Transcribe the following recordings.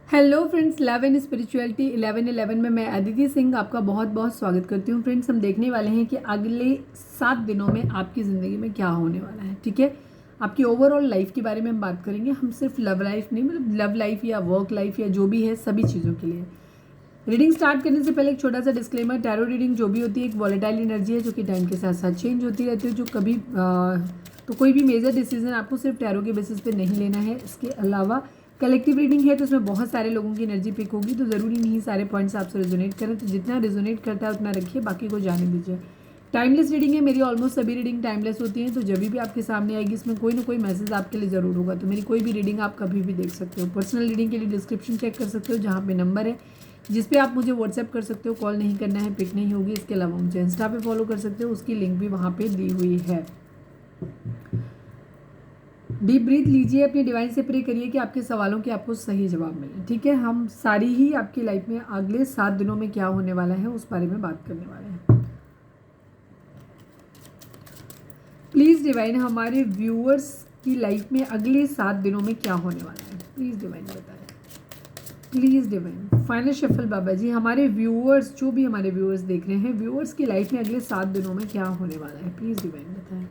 Hello friends, 11 spirituality 11 में मैं अदिति सिंह आपका बहुत बहुत स्वागत करती हूँ। फ्रेंड्स, हम देखने वाले हैं कि अगले 7 दिनों में आपकी ज़िंदगी में क्या होने वाला है। ठीक है, आपकी ओवरऑल लाइफ के बारे में हम बात करेंगे। हम सिर्फ लव लाइफ नहीं, मतलब लव लाइफ या वर्क लाइफ या जो भी है सभी चीज़ों के लिए। रीडिंग स्टार्ट करने से पहले एक छोटा सा डिस्क्लेमर, टैरो रीडिंग जो भी होती है एक वॉलेटाइल एनर्जी है जो कि टाइम के साथ साथ चेंज होती रहती है। जो कभी तो कोई भी मेजर डिसीजन आपको सिर्फ टैरो के बेसिस पे नहीं लेना है। इसके अलावा कलेक्टिव रीडिंग है तो उसमें बहुत सारे लोगों की एनर्जी पिक होगी, तो ज़रूरी नहीं सारे पॉइंट्स आपसे रेजोनेट करें। तो जितना रेजोनेट करता है उतना रखिए, बाकी को जाने दीजिए। टाइमलेस रीडिंग है, मेरी ऑलमोस्ट सभी रीडिंग टाइमलेस होती हैं। तो जब भी आपके सामने आएगी इसमें कोई ना कोई मैसेज आपके लिए ज़रूर होगा। तो मेरी कोई भी रीडिंग आप कभी भी देख सकते हो। पर्सनल रीडिंग के लिए डिस्क्रिप्शन चेक कर सकते हो, जहाँ पे नंबर है जिस पे आप मुझे व्हाट्सएप कर सकते हो। कॉल नहीं करना है, पिक नहीं होगी। इसके अलावा मुझे इंस्टा पे फॉलो कर सकते हो, उसकी लिंक भी वहाँ पे दी हुई है। डीप ब्रीथ लीजिए, अपने डिवाइन से प्रे करिए कि आपके सवालों के आपको सही जवाब मिले। ठीक है, हम सारी ही आपकी लाइफ में अगले 7 दिनों में क्या होने वाला है उस बारे में बात करने वाले हैं। प्लीज़ डिवाइन, हमारे व्यूअर्स की लाइफ में अगले 7 दिनों में क्या होने वाला है, प्लीज़ डिवाइन बताएं। Please divine final shuffle Baba जी, हमारे व्यूअर्स जो भी हमारे व्यूअर्स देख रहे हैं, व्यूअर्स की लाइफ में अगले 7 दिनों में क्या होने वाला है, प्लीज़ डिवाइन बताएं।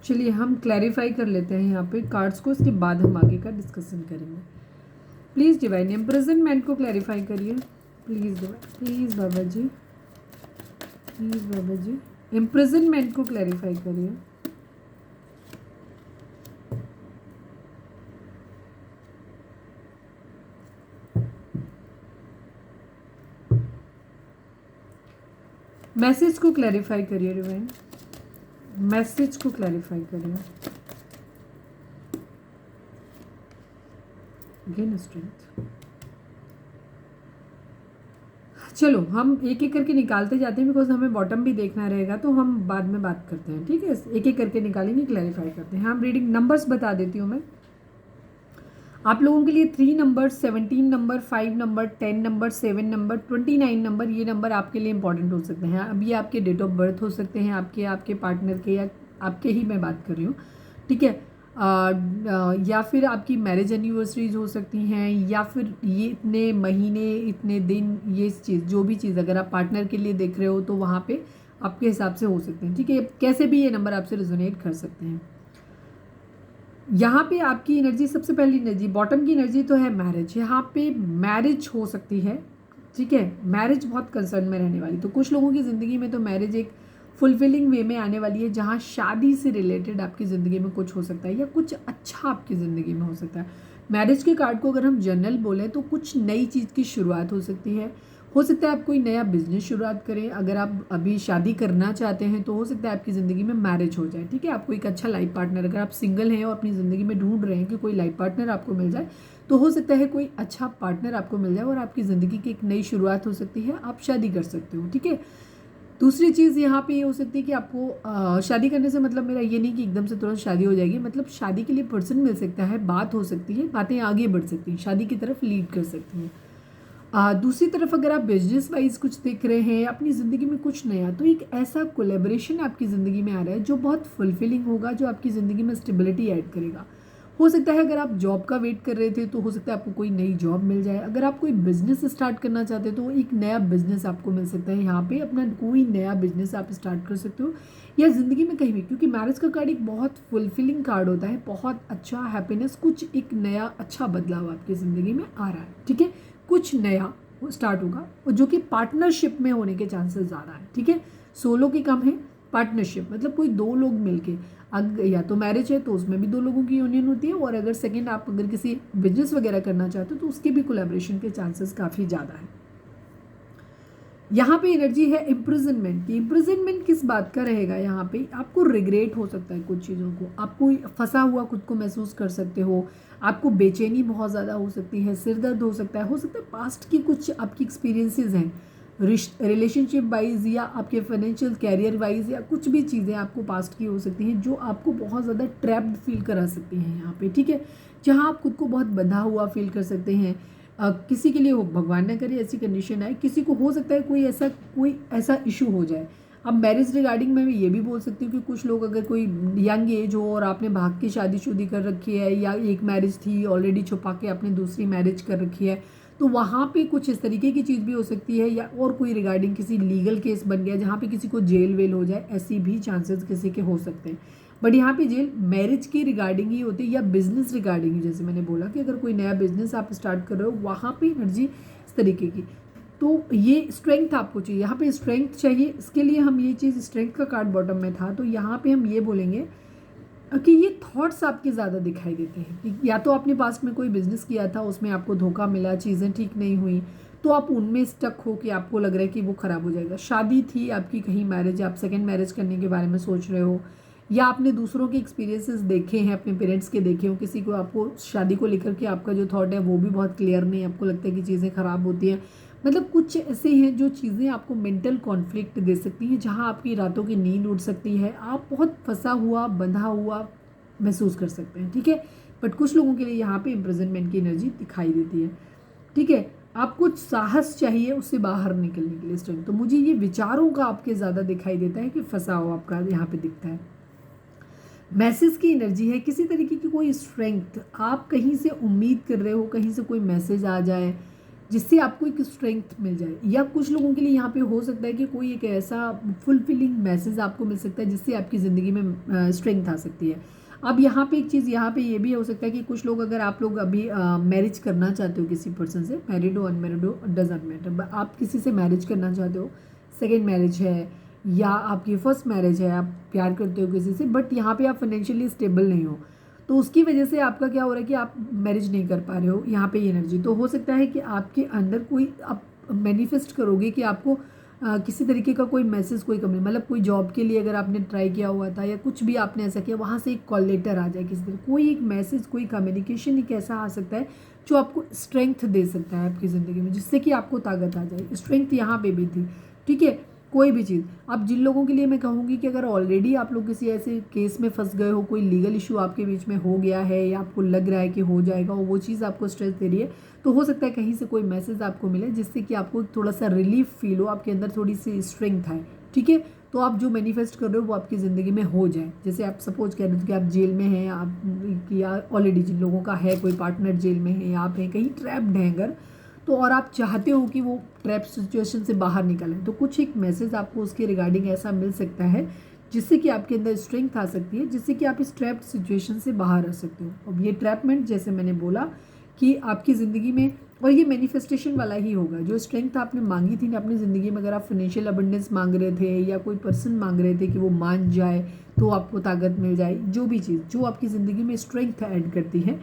चलिए हम क्लैरिफाई कर लेते हैं यहाँ पे कार्ड्स को, इसके बाद हम आगे का डिस्कशन करेंगे। प्लीज़ डिवाइन इम्प्रिजनमेंट को क्लैरिफाई करिए। Please divine, please Baba ji, please Baba ji, imprisonment को क्लैरिफाई करिए। मैसेज को क्लैरिफाई करिए डिवाइन, मैसेज को क्लैरिफाई करिए। Gain strength. चलो हम एक एक करके निकालते जाते हैं, बिकॉज हमें बॉटम भी देखना रहेगा, तो हम बाद में बात करते हैं। ठीक है, एक एक करके निकालेंगे, क्लैरिफाई करते हैं। हम रीडिंग नंबर्स बता देती हूँ मैं आप लोगों के लिए। 3 number, 17 number, 5 number, 10 number, 7 number, 29 number, ये नंबर आपके लिए इंपॉर्टेंट हो सकते हैं। अब ये आपके डेट ऑफ बर्थ हो सकते हैं, आपके पार्टनर के, या आपके ही मैं बात कर रही हूँ। ठीक है, या फिर आपकी मैरिज एनिवर्सरीज हो सकती हैं, या फिर ये इतने महीने, इतने दिन, ये चीज़ जो भी चीज़ अगर आप पार्टनर के लिए देख रहे हो तो वहाँ पे आपके हिसाब से हो सकते हैं। ठीक है, कैसे भी ये नंबर आपसे रेजोनेट कर सकते हैं। यहाँ पे आपकी एनर्जी, सबसे पहली एनर्जी, बॉटम की एनर्जी तो है मैरिज। यहाँ पे मैरिज हो सकती है। ठीक है, मैरिज बहुत कंसर्न में रहने वाली, तो कुछ लोगों की ज़िंदगी में तो मैरिज एक फुलफिलिंग वे में आने वाली है, जहाँ शादी से रिलेटेड आपकी ज़िंदगी में कुछ हो सकता है या कुछ अच्छा आपकी ज़िंदगी में हो सकता है। मैरिज के कार्ड को अगर हम जनरल बोलें तो कुछ नई चीज़ की शुरुआत हो सकता है आप कोई नया बिजनेस शुरुआत करें। अगर आप अभी शादी करना चाहते हैं तो हो सकता है आपकी ज़िंदगी में मैरिज हो जाए। ठीक है, आपको एक अच्छा लाइफ पार्टनर, अगर आप सिंगल हैं और अपनी ज़िंदगी में ढूंढ रहे हैं कि कोई लाइफ पार्टनर आपको मिल जाए, तो हो सकता है कोई अच्छा पार्टनर आपको मिल जाए और आपकी ज़िंदगी की एक नई शुरुआत हो सकती है, आप शादी कर सकते हो। ठीक है, दूसरी चीज़ यहाँ पे ये हो सकती है कि आपको शादी करने से मतलब मेरा ये नहीं कि एकदम से तुरंत शादी हो जाएगी, मतलब शादी के लिए पर्सन मिल सकता है, बात हो सकती है, बातें आगे बढ़ सकती हैं, शादी की तरफ लीड कर सकती हैं। दूसरी तरफ अगर आप बिजनेस वाइज कुछ देख रहे हैं, अपनी ज़िंदगी में कुछ नया, तो एक ऐसा कोलेब्रेशन आपकी ज़िंदगी में आ रहा है जो बहुत फुलफिलिंग होगा, जो आपकी ज़िंदगी में स्टेबिलिटी ऐड करेगा। हो सकता है अगर आप जॉब का वेट कर रहे थे तो हो सकता है आपको कोई नई जॉब मिल जाए। अगर आप कोई बिजनेस स्टार्ट करना चाहते हो तो एक नया बिजनेस आपको मिल सकता है। यहाँ पे अपना कोई नया बिजनेस आप स्टार्ट कर सकते हो, या ज़िंदगी में कहीं भी, क्योंकि मैरिज का कार्ड एक बहुत फुलफिलिंग कार्ड होता है, बहुत अच्छा हैप्पीनेस, कुछ एक नया अच्छा बदलाव आपकी ज़िंदगी में आ रहा है। ठीक है, कुछ नया वो स्टार्ट होगा, और जो कि पार्टनरशिप में होने के चांसेस ज़्यादा है। ठीक है, सोलो के कम है, पार्टनरशिप मतलब कोई 2 लोग मिलके, अगर या तो मैरिज है तो उसमें भी 2 लोगों की यूनियन होती है, और अगर सेकंड आप अगर किसी बिजनेस वगैरह करना चाहते हो तो उसके भी कोलैबोरेशन के चांसेस काफ़ी ज़्यादा है। यहाँ पे एनर्जी है इम्प्रिजनमेंट की। इम्प्रिजनमेंट किस बात का रहेगा, यहाँ पे आपको रिग्रेट हो सकता है कुछ चीज़ों को, आपको फंसा हुआ खुद को महसूस कर सकते हो, आपको बेचैनी बहुत ज़्यादा हो सकती है, सिर दर्द हो सकता है पास्ट की कुछ आपकी एक्सपीरियंसेस हैं रिलेशनशिप वाइज या आपके फाइनेंशियल कैरियर वाइज या कुछ भी चीज़ें आपको पास्ट की हो सकती हैं जो आपको बहुत ज़्यादा ट्रैप्ड फील करा सकती हैं यहाँ पे, ठीक है, जहाँ आप खुद को बहुत बंधा हुआ फील कर सकते हैं। किसी के लिए हो, भगवान ना करे ऐसी कंडीशन आए, किसी को हो सकता है कोई ऐसा इशू हो जाए। अब मैरिज रिगार्डिंग में मैं ये भी बोल सकती हूँ कि कुछ लोग अगर कोई यंग एज हो और आपने भाग के शादी कर रखी है या एक मैरिज थी ऑलरेडी छुपा के आपने दूसरी मैरिज कर रखी है, तो वहाँ पे कुछ इस तरीके की चीज़ भी हो सकती है, या और कोई रिगार्डिंग किसी लीगल केस बन गया जहाँ पे किसी को जेल वेल हो जाए, ऐसी भी चांसेस किसी के हो सकते हैं। बट यहाँ पे जेल मैरिज की रिगार्डिंग ही होती है या बिजनेस रिगार्डिंग, जैसे मैंने बोला कि अगर कोई नया बिजनेस आप स्टार्ट कर रहे हो वहाँ पे एनर्जी इस तरीके की, तो ये स्ट्रेंथ आपको चाहिए, यहाँ पे स्ट्रेंथ चाहिए। इसके लिए हम ये चीज़, स्ट्रेंथ का कार्ड बॉटम में था, तो यहाँ पे हम ये बोलेंगे कि ये थॉट्स आपके ज़्यादा दिखाई देते हैं कि या तो आपने पास्ट में कोई बिजनेस किया था, उसमें आपको धोखा मिला, चीज़ें ठीक नहीं हुई, तो आप उनमें स्टक हो कि आपको लग रहा है कि वो ख़राब हो जाएगा। शादी थी आपकी, कहीं मैरिज, आप सेकंड मैरिज करने के बारे में सोच रहे हो, या आपने दूसरों के एक्सपीरियंसेस देखे हैं, अपने पेरेंट्स के देखे हो, किसी को आपको शादी को लेकर के आपका जो थॉट है वो भी बहुत क्लियर नहीं, आपको लगता है कि चीज़ें ख़राब होती हैं। मतलब कुछ ऐसे हैं जो चीज़ें आपको मेंटल कॉन्फ्लिक्ट दे सकती हैं, जहाँ आपकी रातों की नींद उड़ सकती है, आप बहुत फंसा हुआ, बंधा हुआ महसूस कर सकते हैं, ठीक है। बट कुछ लोगों के लिए यहाँ पे इम्प्रिजनमेंट की एनर्जी दिखाई देती है, ठीक है। आपको साहस चाहिए उससे बाहर निकलने के लिए इस टाइम, तो मुझे ये विचारों का आपके ज़्यादा दिखाई देता है कि फंसा हो आपका यहाँ पे दिखता है। मैसेज की एनर्जी है, किसी तरीके की कोई स्ट्रेंथ, आप कहीं से उम्मीद कर रहे हो कहीं से कोई मैसेज आ जाए जिससे आपको एक स्ट्रेंथ मिल जाए, या कुछ लोगों के लिए यहाँ पे हो सकता है कि कोई एक ऐसा फुलफिलिंग मैसेज आपको मिल सकता है जिससे आपकी ज़िंदगी में स्ट्रेंथ आ सकती है। अब यहाँ पे एक चीज़ यहाँ पे ये भी हो सकता है कि कुछ लोग, अगर आप लोग अभी मैरिज करना चाहते हो किसी पर्सन से, मैरिड हो अनमैरिड हो डजंट मैटर, आप किसी से मैरिज करना चाहते हो, सेकेंड मैरिज है या आपकी फर्स्ट मैरिज है, आप प्यार करते हो किसी से, बट यहाँ पे आप फाइनेंशियली स्टेबल नहीं हो, तो उसकी वजह से आपका क्या हो रहा है कि आप मैरिज नहीं कर पा रहे हो, यहाँ पे ये एनर्जी। तो हो सकता है कि आपके अंदर कोई, आप मैनिफेस्ट करोगे कि आपको किसी तरीके का कोई मैसेज, कोई कमी, मतलब कोई जॉब के लिए अगर आपने ट्राई किया हुआ था या कुछ भी आपने ऐसा किया, वहाँ से एक कॉल लेटर आ जाए, किसी तरह कोई एक मैसेज, कोई कम्युनिकेशन एक ऐसा आ सकता है जो आपको स्ट्रेंथ दे सकता है आपकी ज़िंदगी में, जिससे कि आपको ताकत आ जाए। स्ट्रेंथ यहाँ पे भी थी, ठीक है। कोई भी चीज़, अब जिन लोगों के लिए मैं कहूँगी कि अगर ऑलरेडी आप लोग किसी ऐसे केस में फंस गए हो, कोई लीगल इशू आपके बीच में हो गया है या आपको लग रहा है कि हो जाएगा और वो चीज़ आपको स्ट्रेस दे रही है, तो हो सकता है कहीं से कोई मैसेज आपको मिले जिससे कि आपको थोड़ा सा रिलीफ फील हो, आपके अंदर थोड़ी सी स्ट्रेंथ आए, ठीक है। तो आप जो मैनिफेस्ट कर रहे हो वो आपकी ज़िंदगी में हो जाए। जैसे आप सपोज कह रहे थे कि आप जेल में हैं, आप या ऑलरेडी जिन लोगों का है कोई पार्टनर जेल में है या आप हैं कहीं ट्रैप्ड हैं अगर, तो और आप चाहते हो कि वो ट्रैप सिचुएशन से बाहर निकलें, तो कुछ एक मैसेज आपको उसके रिगार्डिंग ऐसा मिल सकता है जिससे कि आपके अंदर स्ट्रेंथ आ सकती है, जिससे कि आप इस ट्रैप सिचुएशन से बाहर आ सकते हो। अब ये ट्रैपमेंट, जैसे मैंने बोला कि आपकी ज़िंदगी में, और ये मैनिफेस्टेशन वाला ही होगा, जो स्ट्रेंथ आपने मांगी थी ना अपनी ज़िंदगी में, अगर आप फाइनेंशियल अबंडेंस मांग रहे थे या कोई पर्सन मांग रहे थे कि वो मान जाए तो आपको ताकत मिल जाए, जो भी चीज़ जो आपकी ज़िंदगी में स्ट्रेंथ ऐड करती है,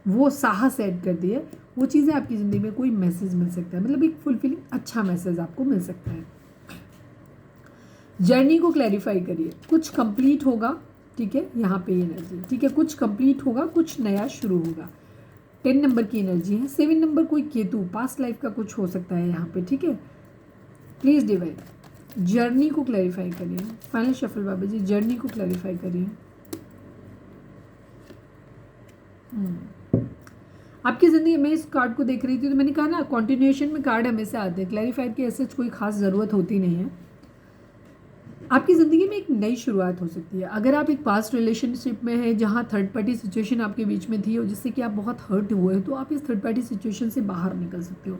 वो साहस ऐड करती है, वो चीज़ें आपकी ज़िंदगी में कोई मैसेज मिल सकता है, मतलब एक फुलफिलिंग अच्छा मैसेज आपको मिल सकता है। जर्नी को क्लैरिफाई करिए, कुछ कंप्लीट होगा, ठीक है, यहाँ पे एनर्जी, ठीक है, कुछ कंप्लीट होगा, कुछ नया शुरू होगा। 10 नंबर की एनर्जी है। 7 नंबर कोई केतु, पास्ट लाइफ का कुछ हो सकता है यहाँ पे, ठीक है। प्लीज़ डिवाइड, जर्नी को क्लैरिफाई करिए। फाइनल शफल बाबा जी, जर्नी को क्लैरिफाई करिए। आपकी ज़िंदगी में इस कार्ड को देख रही थी तो मैंने कहा ना, कॉन्टिन्यूएशन में कार्ड हमेशा आते हैं, क्लैरिफाइड की ऐसे कोई खास ज़रूरत होती नहीं है। आपकी ज़िंदगी में एक नई शुरुआत हो सकती है। अगर आप एक पास्ट रिलेशनशिप में हैं जहाँ थर्ड पार्टी सिचुएशन आपके बीच में थी और जिससे कि आप बहुत हर्ट हुए हैं, तो आप इस थर्ड पार्टी सिचुएशन से बाहर निकल सकते हो।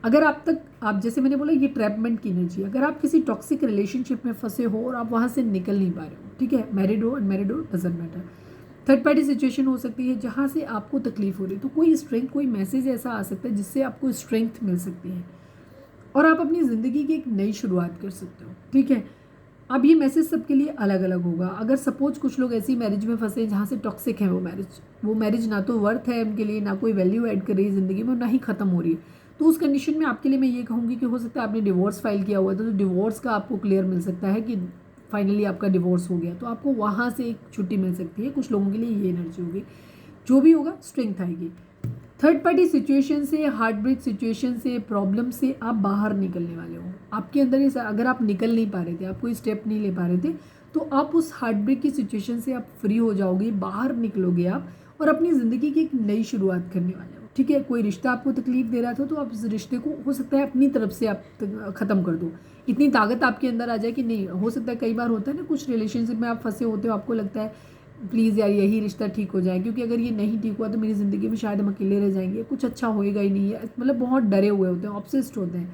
अगर आप जैसे मैंने बोला, ये ट्रैपमेंट की एनर्जी, अगर आप किसी टॉक्सिक रिलेशनशिप में फंसे हो और आप वहाँ से निकल नहीं पा रहे हो, ठीक है, मैरिड हो अनमैरिड हो doesn't matter, third party situation हो सकती है जहाँ से आपको तकलीफ हो रही है, तो कोई स्ट्रेंथ, कोई मैसेज ऐसा आ सकता है जिससे आपको स्ट्रेंथ मिल सकती है और आप अपनी ज़िंदगी की एक नई शुरुआत कर सकते हो, ठीक है। अब ये मैसेज सबके लिए अलग अलग होगा। अगर सपोज कुछ लोग ऐसी मैरिज में फंसे जहाँ से टॉक्सिक है वो मैरिज ना तो वर्थ है उनके लिए, ना कोई वैल्यू ऐड कर रही है ज़िंदगी में, ना ही ख़त्म हो रही है, तो उस कंडीशन में आपके लिए मैं ये कहूँगी कि हो सकता है आपने डिवोर्स फाइल किया हुआ था, तो डिवोर्स का आपको क्लियर मिल सकता है कि फाइनली आपका डिवोर्स हो गया, तो आपको वहाँ से एक छुट्टी मिल सकती है। कुछ लोगों के लिए ये एनर्जी होगी। जो भी होगा स्ट्रेंथ आएगी। थर्ड पार्टी सिचुएशन से, हार्ट ब्रेक सिचुएशन से, प्रॉब्लम से आप बाहर निकलने वाले हो। आपके अंदर इस, अगर आप निकल नहीं पा रहे थे, आप कोई स्टेप नहीं ले पा रहे थे, तो आप उस हार्ट ब्रेक की सिचुएशन से आप फ्री हो जाओगे, बाहर निकलोगे आप, और अपनी ज़िंदगी की एक नई शुरुआत करने वाले हो। ठीक है, कोई रिश्ता आपको तकलीफ दे रहा था तो आप इस रिश्ते को हो सकता है अपनी तरफ से आप ख़त्म कर दो। इतनी ताकत आपके अंदर आ जाए कि नहीं, हो सकता है कई बार होता है ना, कुछ रिलेशनशिप में आप फंसे होते हो, आपको लगता है प्लीज़ यार यही रिश्ता ठीक हो जाए, क्योंकि अगर ये नहीं ठीक हुआ तो मेरी ज़िंदगी में शायद हम अकेले रह जाएंगे, कुछ अच्छा होएगा ही नहीं है, मतलब बहुत डरे हुए होते हैं, ऑब्सेस्ड होते हैं।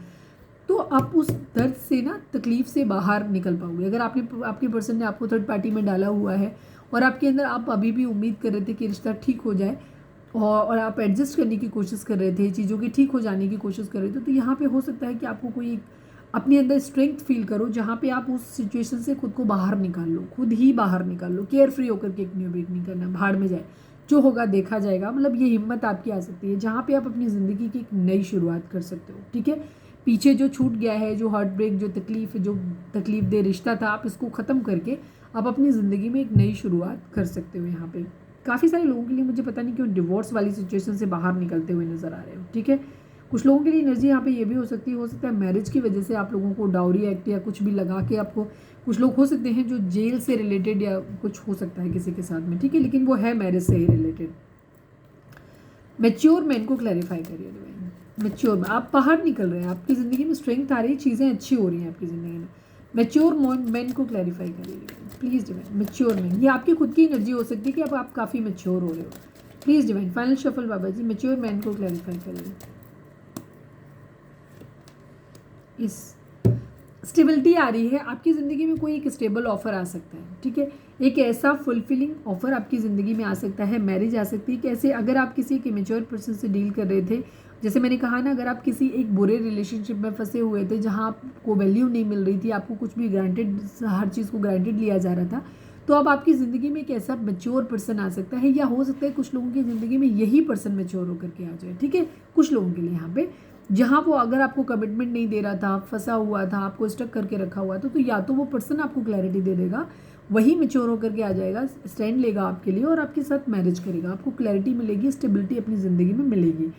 तो आप उस दर्द से ना, तकलीफ से बाहर निकल पाओगे। अगर आपके पर्सन ने आपको थर्ड पार्टी में डाला हुआ है और आपके अंदर आप अभी भी उम्मीद कर रहे थे कि रिश्ता ठीक हो जाए, और आप एडजस्ट करने की कोशिश कर रहे थे, चीज़ों के ठीक हो जाने की कोशिश कर रहे थे, तो यहाँ पे हो सकता है कि आपको कोई अपने अंदर स्ट्रेंथ फील करो, जहाँ पे आप उस सिचुएशन से खुद को बाहर निकाल लो, खुद ही बाहर निकाल लो, केयर फ्री होकर के एक न्यू ब्रेक नहीं करना, भाड़ में जाए, जो होगा देखा जाएगा। मतलब ये हिम्मत आपकी आ सकती है जहाँ पे आप अपनी ज़िंदगी की एक नई शुरुआत कर सकते हो। ठीक है, पीछे जो छूट गया है, जो हार्ट ब्रेक, जो तकलीफ दे रिश्ता था, आप इसको ख़त्म करके आप अपनी ज़िंदगी में एक नई शुरुआत कर सकते हो। यहाँ पे काफ़ी सारे लोगों के लिए मुझे पता नहीं क्यों डिवोर्स वाली सिचुएशन से बाहर निकलते हुए नज़र आ रहे हो। ठीक है, कुछ लोगों के लिए एनर्जी यहाँ पे ये भी हो सकता है मैरिज की वजह से आप लोगों को डाउरी एक्ट या कुछ भी लगा के आपको, कुछ लोग हो सकते हैं जो जेल से रिलेटेड या कुछ हो सकता है किसी के साथ में। ठीक है, लेकिन वो है मैरिज से ही रिलेटेड। मैच्योर मैन को क्लैरिफाई करिए डिवाइन, मैच्योर, आप बाहर निकल रहे हैं, आपकी ज़िंदगी में स्ट्रेंथ आ रही है, चीज़ें अच्छी हो रही हैं आपकी ज़िंदगी में। मैच्योर मैन को क्लैरिफाई करिए प्लीज़ डिवाइन, मैच्योर मैन, ये आपकी खुद की एनर्जी हो सकती है कि अब आप काफ़ी मैच्योर हो रहे हो। Please divine, final shuffle Baba ji, mature man को क्लैरिफाई करिए। इस स्टेबिलिटी आ रही है आपकी ज़िंदगी में, कोई एक स्टेबल ऑफर आ सकता है। ठीक है, एक ऐसा फुलफिलिंग ऑफर आपकी ज़िंदगी में आ सकता है, मैरिज आ सकती है। कैसे, अगर आप किसी एक इमेच्योर पर्सन से डील कर रहे थे, जैसे मैंने कहा ना, अगर आप किसी एक बुरे रिलेशनशिप में फंसे हुए थे जहाँ आपको वैल्यू नहीं मिल रही थी, आपको कुछ भी ग्रांटेड, हर चीज़ को ग्रांटेड लिया जा रहा था, तो अब आपकी ज़िंदगी में एक ऐसा मैच्योर पर्सन आ सकता है, या हो सकता है कुछ लोगों की ज़िंदगी में यही पर्सन मैच्योर होकर के आ जाए। ठीक है, कुछ लोगों के लिए यहाँ पे, जहाँ वो अगर आपको कमिटमेंट नहीं दे रहा था, फंसा हुआ था, आपको स्टक करके रखा हुआ था, तो या तो वो पर्सन आपको क्लैरिटी दे देगा, वही मैच्योर होकर के आ जाएगा, स्टैंड लेगा आपके लिए और आपके साथ मैरिज करेगा, आपको क्लैरिटी मिलेगी, स्टेबिलिटी अपनी ज़िंदगी में मिलेगी।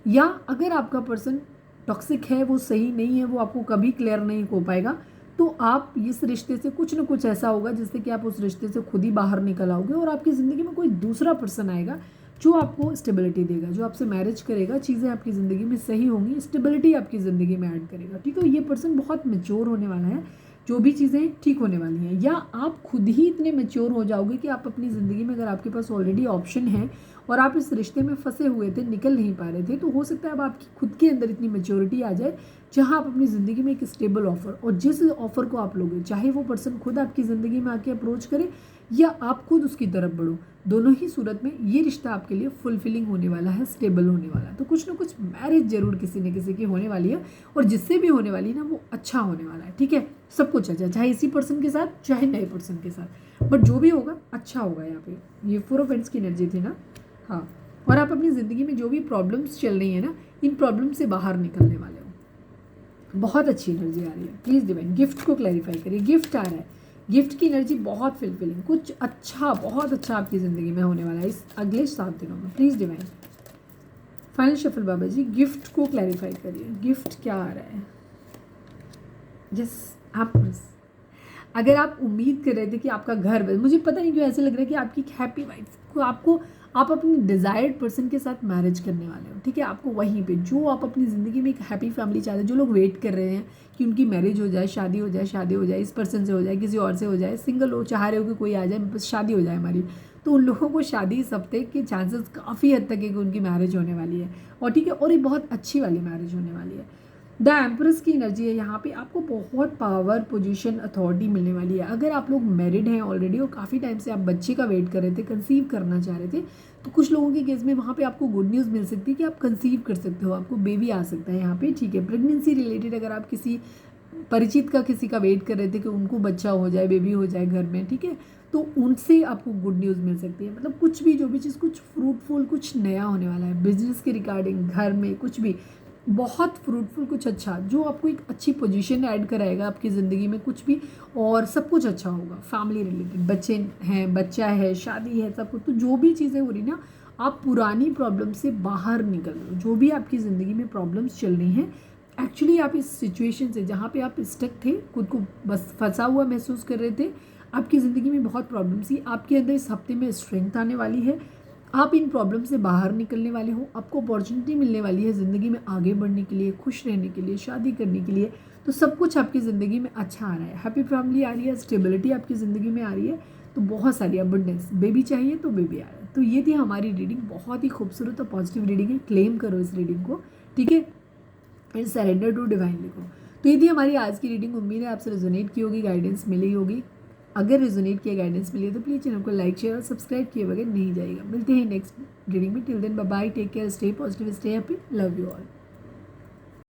या अगर आपका पर्सन टॉक्सिक है, वो सही नहीं है, वो आपको कभी क्लियर नहीं हो पाएगा, तो आप इस रिश्ते से कुछ ना कुछ ऐसा होगा जिससे कि आप उस रिश्ते से खुद ही बाहर निकल आओगे और आपकी ज़िंदगी में कोई दूसरा पर्सन आएगा जो आपको स्टेबिलिटी देगा, जो आपसे मैरिज करेगा, चीज़ें आपकी ज़िंदगी में सही होंगी, स्टेबिलिटी आपकी ज़िंदगी में ऐड करेगा। ठीक है, ये पर्सन बहुत मैच्योर होने वाला है, जो भी चीज़ें ठीक होने वाली हैं, या आप खुद ही इतने मैच्योर हो जाओगे कि आप अपनी ज़िंदगी में, अगर आपके पास ऑलरेडी ऑप्शन है और आप इस रिश्ते में फंसे हुए थे, निकल नहीं पा रहे थे, तो हो सकता है अब आपकी खुद के अंदर इतनी मैच्योरिटी आ जाए जहाँ आप अपनी ज़िंदगी में एक स्टेबल ऑफर, और जिस ऑफर को आप लोगे, चाहे वो पर्सन खुद आपकी ज़िंदगी में आके अप्रोच करे या आप खुद उसकी तरफ बढ़ो, दोनों ही सूरत में ये रिश्ता आपके लिए फुलफिलिंग होने वाला है, स्टेबल होने वाला है। तो कुछ ना कुछ मैरिज जरूर किसी न किसी की होने वाली है, और जिससे भी होने वाली है ना, वो अच्छा होने वाला है। ठीक है, सब कुछ अच्छा, चाहे इसी पर्सन के साथ, चाहे नए पर्सन के साथ, बट जो भी होगा अच्छा होगा। यहाँ पे ये 4 ऑफ पेंट्स की एनर्जी थी ना। हाँ, और आप अपनी ज़िंदगी में जो भी प्रॉब्लम्स चल रही है ना, इन प्रॉब्लम से बाहर निकलने वाले हो। बहुत अच्छी एनर्जी आ रही है। प्लीज़ डिवाइन, गिफ्ट को क्लैरिफाई करिए। गिफ्ट आ रहा है, गिफ्ट की एनर्जी बहुत फुलफिलिंग, कुछ अच्छा, बहुत अच्छा आपकी ज़िंदगी में होने वाला है इस अगले 7 दिनों में। Please divine, final shuffle Baba ji, gift को क्लैरिफाई करिए। गिफ्ट क्या आ रहा है? आप अगर आप उम्मीद कर रहे थे कि आपका घर, मुझे पता नहीं क्यों ऐसे लग रहा है कि आपकी हैप्पी वाइफ को आप अपनी डिज़ायर्ड पर्सन के साथ मैरिज करने वाले हो। ठीक है, आपको वहीं पे, जो आप अपनी ज़िंदगी में एक हैप्पी फैमिली चाहते हैं, जो लोग वेट कर रहे हैं कि उनकी मैरिज हो जाए, शादी हो जाए, इस पर्सन से हो जाए, किसी और से हो जाए, सिंगल हो, चाह रहे हो कि कोई आ जाए, बस शादी हो जाए हमारी, तो उन लोगों को शादी इस हफ्ते के चांसेस काफ़ी हद तक है कि उनकी मैरिज होने वाली है। और ठीक है, और ये बहुत अच्छी वाली मैरिज होने वाली है। द एम्प्रेस की एनर्जी है यहाँ पे, आपको बहुत पावर, पोजीशन, अथॉरिटी मिलने वाली है। अगर आप लोग मैरिड हैं ऑलरेडी और काफ़ी टाइम से आप बच्चे का वेट कर रहे थे, कंसीव करना चाह रहे थे, तो कुछ लोगों के केस में वहाँ पे आपको गुड न्यूज़ मिल सकती है कि आप कंसीव कर सकते हो, आपको बेबी आ सकता है यहाँ पे। ठीक है, प्रेगनेंसी रिलेटेड अगर आप किसी परिचित का, किसी का वेट कर रहे थे कि उनको बच्चा हो जाए, बेबी हो जाए घर में, ठीक है, तो उनसे आपको गुड न्यूज़ मिल सकती है। मतलब कुछ भी, जो भी चीज़, कुछ फ्रूटफुल, कुछ नया होने वाला है बिजनेस के रिगार्डिंग, घर में कुछ भी बहुत फ्रूटफुल, कुछ अच्छा, जो आपको एक अच्छी पोजीशन ऐड कराएगा आपकी ज़िंदगी में, कुछ भी, और सब कुछ अच्छा होगा। फैमिली रिलेटेड, बच्चे हैं, बच्चा है, शादी है, सब कुछ, तो जो भी चीज़ें हो रही ना, आप पुरानी प्रॉब्लम से बाहर निकल रहे हो। जो भी आपकी ज़िंदगी में प्रॉब्लम्स चल रही हैं, एक्चुअली आप इस सिचुएशन से जहाँ पे आप स्टक थे, खुद को बस फंसा हुआ महसूस कर रहे थे, आपकी ज़िंदगी में बहुत प्रॉब्लम्स थी, आपके अंदर इस हफ्ते में स्ट्रेंथ आने वाली है, आप इन प्रॉब्लम से बाहर निकलने वाले हो, आपको अपॉर्चुनिटी मिलने वाली है ज़िंदगी में आगे बढ़ने के लिए, खुश रहने के लिए, शादी करने के लिए। तो सब कुछ आपकी ज़िंदगी में अच्छा आ रहा है, हैप्पी फैमिली आ रही है, स्टेबिलिटी आपकी ज़िंदगी में आ रही है, तो बहुत सारी अबंडेंस, बेबी चाहिए तो बेबी आ रहा है। तो ये थी हमारी रीडिंग, बहुत ही खूबसूरत और पॉजिटिव रीडिंग है। क्लेम करो इस रीडिंग को, ठीक है, एंड सरेंडर टू डिवाइन लिखो। तो ये थी हमारी आज की रीडिंग। उम्मीद है आपसे रेजोनेट की होगी, गाइडेंस मिली होगी। अगर रेजोनेट किया, गाइडेंस मिली है तो प्लीज़ चैनल को लाइक शेयर और सब्सक्राइब किए बगैर नहीं जाएगा। मिलते हैं नेक्स्ट रीडिंग में। Till then bye bye, take care, stay positive, stay happy, love you all.